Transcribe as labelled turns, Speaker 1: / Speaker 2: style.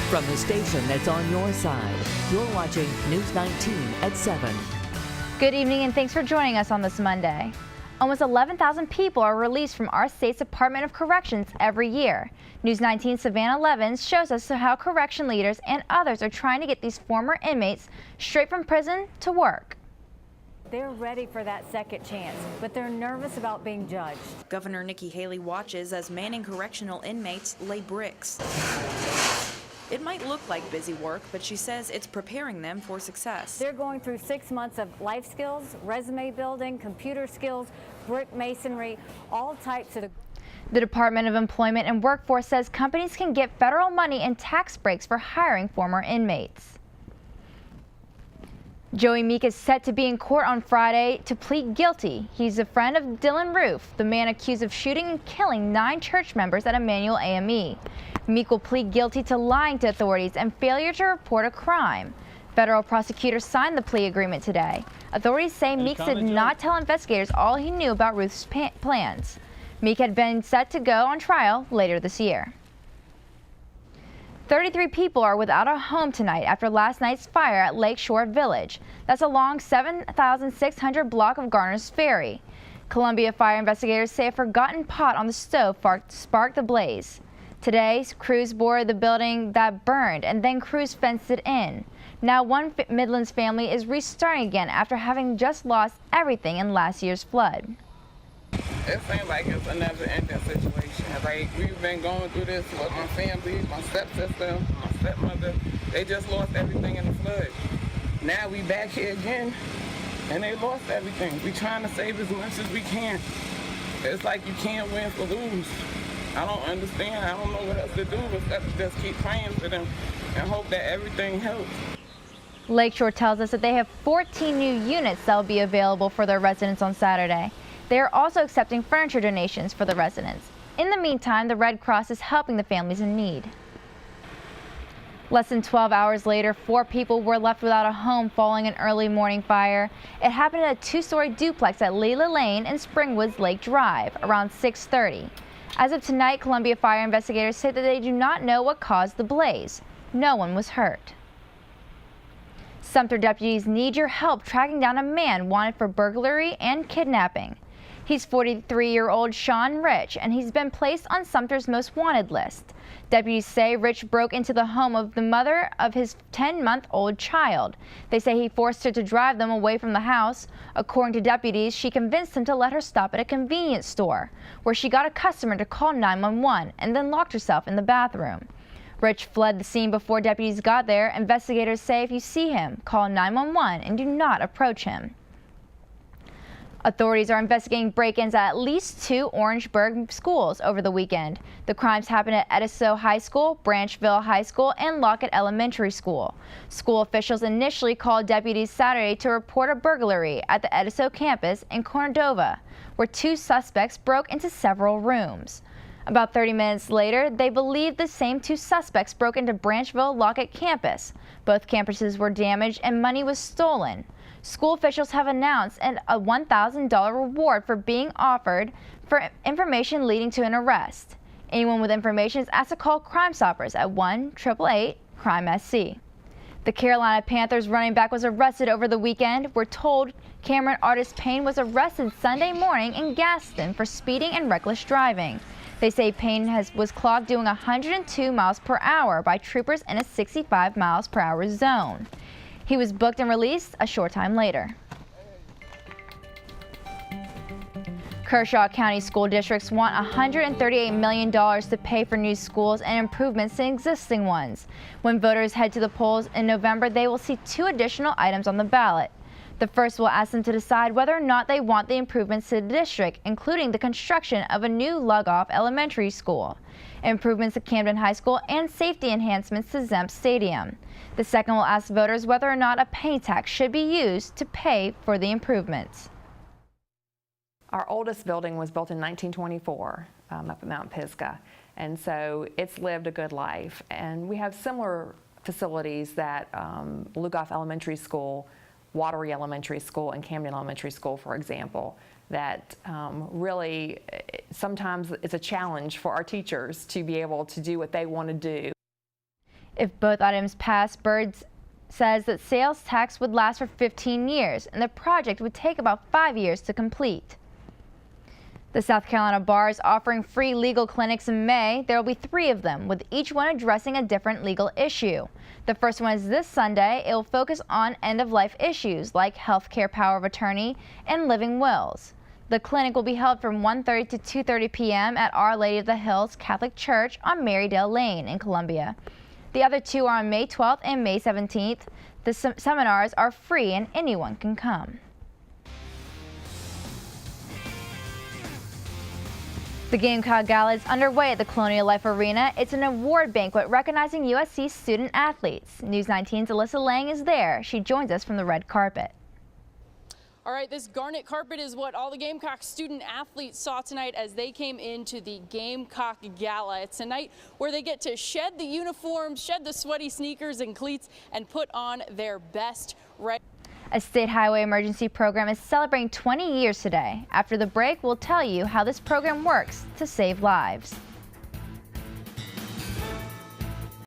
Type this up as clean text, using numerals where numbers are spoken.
Speaker 1: From the station that's on your side, you're watching News 19 at 7.
Speaker 2: Good evening and thanks for joining us on this Monday. Almost 11,000 people are released from our state's Department of Corrections every year. News 19 Savannah Levins shows us how correction leaders and others are trying to get these former inmates straight from prison to work.
Speaker 3: They're ready for that second chance, but they're nervous about being judged.
Speaker 4: Governor Nikki Haley watches as Manning correctional inmates lay bricks. It might look like busy work, but she says it's preparing them for success.
Speaker 3: They're going through 6 months of life skills, resume building, computer skills, brick masonry, all types of.
Speaker 2: The Department of Employment and Workforce says companies can get federal money and tax breaks for hiring former inmates. Joey Meek is set to be in court on Friday to plead guilty. He's a friend of Dylan Roof, the man accused of shooting and killing 9 church members at Emmanuel AME. Meek will plead guilty to lying to authorities and failure to report a crime. Federal prosecutors signed the plea agreement today. Authorities say Meek did not tell investigators all he knew about Roof's plans. Meek had been set to go on trial later this year. 33 people are without a home tonight after last night's fire at Lakeshore Village. That's along 7,600 block of Garner's Ferry. Columbia fire investigators say a forgotten pot on the stove sparked the blaze. Today, crews boarded the building that burned and then crews fenced it in. Now one Midlands family is restarting again after having just lost everything in last year's flood.
Speaker 5: It seems like it's a never-ending situation. Like, we've been going through this with my family, my stepsister, my stepmother. They just lost everything in the flood. Now we back here again, and they lost everything. We trying to save as much as we can. It's like you can't win for lose. I don't understand. I don't know what else to do except to just keep praying for them and hope that everything helps.
Speaker 2: Lakeshore tells us that they have 14 new units that will be available for their residents on Saturday. They are also accepting furniture donations for the residents. In the meantime, the Red Cross is helping the families in need. Less than 12 hours later, 4 people were left without a home following an early morning fire. It happened at a 2-story duplex at Leela Lane and Springwoods Lake Drive around 6:30. As of tonight, Columbia fire investigators say that they do not know what caused the blaze. No one was hurt. Sumter deputies need your help tracking down a man wanted for burglary and kidnapping. He's 43-year-old Sean Rich, and he's been placed on Sumter's most wanted list. Deputies say Rich broke into the home of the mother of his 10-month-old child. They say he forced her to drive them away from the house. According to deputies, she convinced him to let her stop at a convenience store, where she got a customer to call 911 and then locked herself in the bathroom. Rich fled the scene before deputies got there. Investigators say if you see him, call 911 and do not approach him. Authorities are investigating break-ins at least 2 Orangeburg schools over the weekend. The crimes happened at Ediso High School, Branchville High School, and Lockett Elementary School. School officials initially called deputies Saturday to report a burglary at the Ediso campus in Cordova, where 2 suspects broke into several rooms. About 30 minutes later, they believed the same 2 suspects broke into Branchville Lockett campus. Both campuses were damaged and money was stolen. School officials have announced a $1,000 reward for being offered for information leading to an arrest. Anyone with information is asked to call Crime Stoppers at 1-888-CRIME-SC. The Carolina Panthers running back was arrested over the weekend. We're told Cameron Artis Payne was arrested Sunday morning in Gaston for speeding and reckless driving. They say Payne was clocked doing 102 miles per hour by troopers in a 65 miles per hour zone. He was booked and released a short time later. Kershaw County school districts want $138 million to pay for new schools and improvements to existing ones. When voters head to the polls in November, they will see 2 additional items on the ballot. The first will ask them to decide whether or not they want the improvements to the district, including the construction of a new Lugoff Elementary School, improvements to Camden High School, and safety enhancements to Zemp Stadium. The second will ask voters whether or not a penny tax should be used to pay for the improvements.
Speaker 6: Our oldest building was built in 1924 up at Mount Pisgah, and so it's lived a good life. And we have similar facilities that Lugoff Elementary School, Watery Elementary School, and Camden Elementary School, for example, that really sometimes it's a challenge for our teachers to be able to do what they want to do.
Speaker 2: If both items pass, Bird says that sales tax would last for 15 years and the project would take about 5 years to complete. The South Carolina Bar is offering free legal clinics in May. There will be 3 of them, with each one addressing a different legal issue. The first one is this Sunday. It will focus on end-of-life issues like healthcare power of attorney and living wills. The clinic will be held from 1:30 to 2:30 p.m. at Our Lady of the Hills Catholic Church on Marydale Lane in Columbia. The other 2 are on May 12th and May 17th. The seminars are free and anyone can come. The Gamecock Gala is underway at the Colonial Life Arena. It's an award banquet recognizing USC student athletes. News 19's Alyssa Lang is there. She joins us from the red carpet.
Speaker 7: All right, this garnet carpet is what all the Gamecock student athletes saw tonight as they came into the Gamecock Gala. It's a night where they get to shed the uniforms, shed the sweaty sneakers and cleats, and put on their best red.
Speaker 2: A state highway emergency program is celebrating 20 years today. After the break, we'll tell you how this program works to save lives.